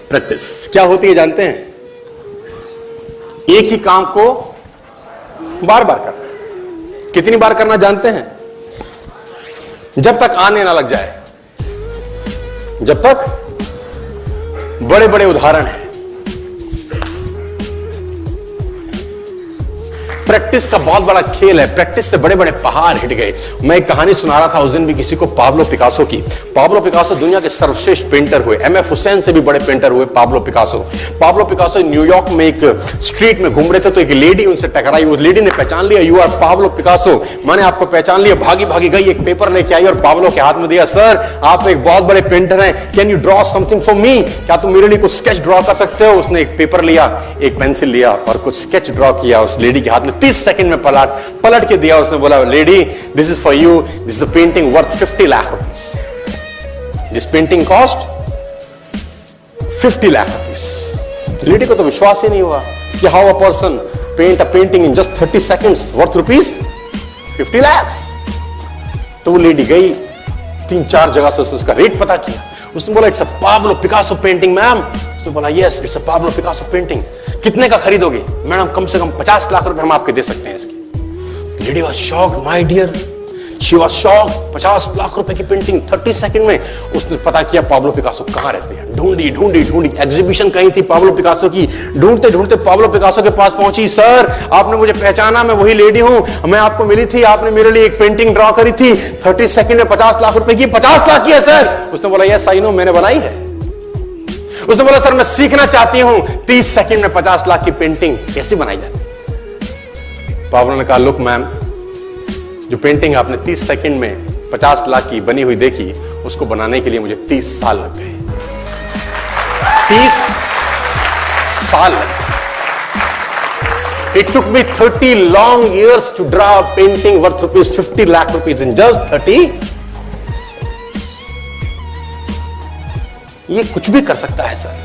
Practice क्या होती है जानते हैं? एक ही काम को बार बार करना। कितनी बार करना जानते हैं? जब तक आने ना लग जाए, जब तक। बड़े बड़े उदाहरण हैं। प्रैक्टिस का बहुत बड़ा खेल है। प्रैक्टिस से बड़े बड़े पहाड़ हिट गए। मैं एक कहानी सुना रहा था उस दिन भी किसी को, पाब्लो पिकासो की। पाब्लो पिकासो दुनिया के सर्वश्रेष्ठ पेंटर हुए। एमएफ हुसैन से भी बड़े पेंटर हुए Pablo Picasso. Pablo Picasso New York में एक स्ट्रीट में घूम रहे थे तो एक लेडी उनसे टकराई। उस लेडी ने पहचान लिया, यू आर पाब्लो पिकासो, मैंने आपको पहचान लिया। भागी भागी गई, एक पेपर लेके आई और पाब्लो के हाथ में दिया। सर आप एक बहुत बड़े पेंटर हैं, can you draw something for me? क्या तुम मेरे लिए कुछ स्केच ड्रॉ कर सकते हो? उसने एक पेपर लिया, एक पेंसिल लिया और कुछ स्केच ड्रॉ किया उस लेडी के हाथ में। 30 सेकंड में पलट के दिया। उसने बोला, lady this is for you, this is a painting worth 50 lakh rupees. This painting cost 50 lakh rupees. Lady को तो विश्वास ही नहीं हुआ कि how a person paint a painting in just 30 seconds worth rupees 50 lakh. तो वो लेडी गई, 3-4 जगह से उसने उसका रेट पता किया। उसने बोला, it's a Pablo Picasso painting ma'am. उसने बोला, yes it's a Pablo Picasso painting. कितने का खरीदोगे? मैडम कम से कम 50 लाख रुपए हम आपके दे सकते हैं इसकी। Lady was shocked, my dear, she was shocked. 50 lakh रुपए की पेंटिंग 30 सेकंड में। उसने पता किया पाब्लो पिकासो कहां रहते हैं। ढूंढी ढूंढी ढूंढी, एग्जीबिशन कहीं थी पाब्लो पिकासो की। ढूंढते ढूंढते पाब्लो पिकासो के पास पहुंची। सर आपने मुझे पहचाना, मैं वही लेडी हूं, मैं आपको मिली थी, आपने मेरे लिए एक पेंटिंग ड्रॉ करी थी 30 सेकंड में 50 लाख रुपए की। 50 लाख की है सर? उसने बोला, यस आई नो, मैंने बनाई है। उसने बोला, सर मैं सीखना चाहती हूं 30 सेकंड में 50 लाख की पेंटिंग कैसे बनाई जाती। पाब्लो ने कहा, लुक मैम, जो पेंटिंग आपने 30 सेकंड में 50 लाख की बनी हुई देखी, उसको बनाने के लिए मुझे 30 साल लग गए। 30 साल लग गए। It took me 30 long years to draw a painting worth rupees 50 lakh rupees in just 30। ये कुछ भी कर सकता है सर।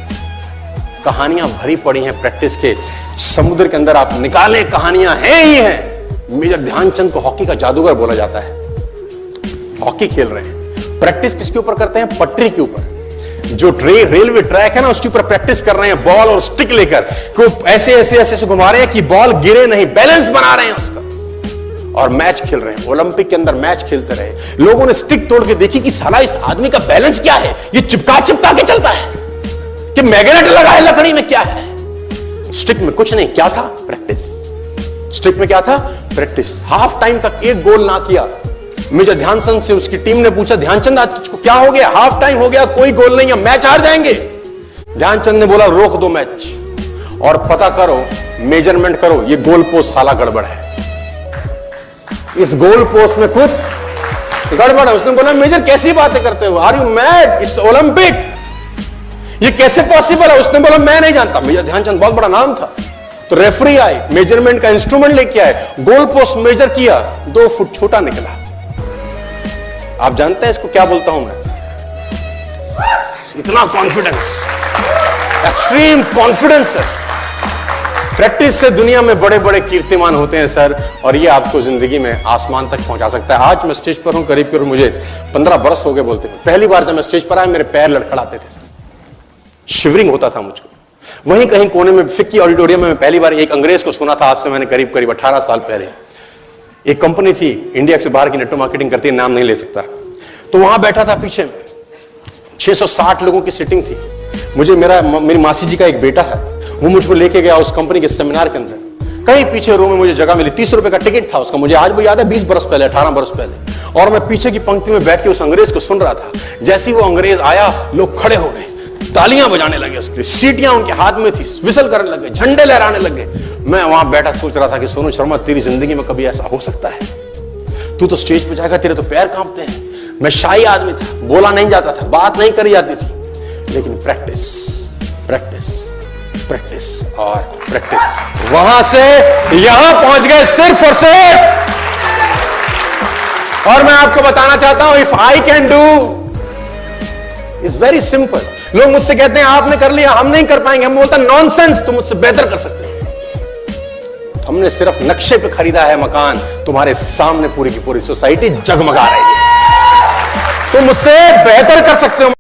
कहानियां भरी पड़ी हैं प्रैक्टिस के समुद्र के अंदर। आप निकाले, कहानियां हैं ही हैं। मेजर ध्यानचंद को हॉकी का जादूगर बोला जाता है। हॉकी खेल रहे हैं, प्रैक्टिस किसके ऊपर करते हैं? पटरी के ऊपर। जो रेलवे ट्रैक है ना, उसके ऊपर प्रैक्टिस कर रहे हैं। बॉल और स्टिक लेकर को ऐसे ऐसे ऐसे घुमा रहे हैं कि बॉल गिरे नहीं, बैलेंस बना रहे हैं उसका। और मैच खेल रहे हैं। ओलंपिक के अंदर मैच खेलते रहे। लोगों ने स्टिक तोड़ के देखी कि साला इस आदमी का बैलेंस क्या है, ये चिपका चिपका के चलता है कि मैग्नेट लगा है लकड़ी में, क्या है? स्टिक में कुछ नहीं, क्या था? प्रैक्टिस। स्टिक में क्या था? प्रैक्टिस। हाफ टाइम तक एक गोल ना किया। मेजर ध्यानचंद से उसकी टीम ने पूछा, ध्यानचंद आज तुझको क्या हो गया? हाफ टाइम हो गया, कोई गोल नहीं है, मैच हार जाएंगे। ध्यानचंद ने बोला, रोक दो मैच और पता करो, मेजरमेंट करो, ये गोल पोस्ट साला गड़बड़ है, इस गोल पोस्ट में कुछ गड़बड़ है। उसने बोला, मेजर कैसी बातें करते हो? Are you mad? It's Olympic, ये कैसे पॉसिबल है? उसने बोला, मैं नहीं जानता। मेजर ध्यानचंद बहुत बड़ा नाम था। तो रेफरी आए, मेजरमेंट का इंस्ट्रूमेंट लेके आए, गोल पोस्ट मेजर किया, 2 फुट छोटा निकला। आप जानते हैं इसको क्या बोलता हूं मैं? इतना कॉन्फिडेंस, एक्सट्रीम कॉन्फिडेंस है। प्रैक्टिस से दुनिया में बड़े बड़े कीर्तिमान होते हैं सर, और ये आपको जिंदगी में आसमान तक पहुंचा सकता है। आज मैं स्टेज पर हूं, करीब करीब मुझे 15 बरस हो गए बोलते हैं। पहली बार जब मैं स्टेज पर आया, मेरे पैर लड़खड़ाते थे सर, शिवरिंग होता था मुझको। वहीं कहीं कोने में फिक्की ऑडिटोरियम में मैं पहली बार एक अंग्रेज को सुना था। आज से मैंने करीब करीब 18 साल पहले। एक कंपनी थी इंडिया से बाहर की, नेटवर्क मार्केटिंग करती है, नाम नहीं ले सकता। तो वहां बैठा था, पीछे 660 लोगों की सिटिंग थी। मुझे मेरी मासी जी का एक बेटा है, वो मुझको लेके गया उस कंपनी के सेमिनार के अंदर। कहीं पीछे रो में मुझे जगह मिली, 30 रुपए का टिकट था उसका। मुझे आज भी याद है, 20 बरस पहले, 18 बरस पहले। और मैं पीछे की पंक्ति में बैठ के उस अंग्रेज को सुन रहा था। जैसे ही वो अंग्रेज आया, लोग खड़े हो गए, तालियां बजाने लगे, उसकी सीटियां उनके हाथ में थी, विसल करने लगे, झंडे लहराने लगे। मैं वहां बैठा सोच रहा था कि सोनू शर्मा, तेरी जिंदगी में कभी ऐसा हो सकता है? तू तो स्टेज पे जाएगा, तेरे तो पैर कांपते हैं। मैं शाही आदमी था, बोला नहीं जाता था, बात नहीं करी जाती थी, लेकिन प्रैक्टिस प्रैक्टिस प्रैक्टिस और प्रैक्टिस। वहां से यहां पहुंच गए सिर्फ और सिर्फ। और मैं आपको बताना चाहता हूं, if I can do, it's very simple. लोग मुझसे कहते हैं आपने कर लिया, हम नहीं कर पाएंगे। हम बोलता नॉनसेंस, तुम मुझसे बेहतर कर सकते हैं। हमने सिर्फ नक्शे पे खरीदा है मकान, तुम्हारे सामने पूरी की पूरी सोसाइटी जगमगा रही है। तुम मुझसे बेहतर कर सकते हो।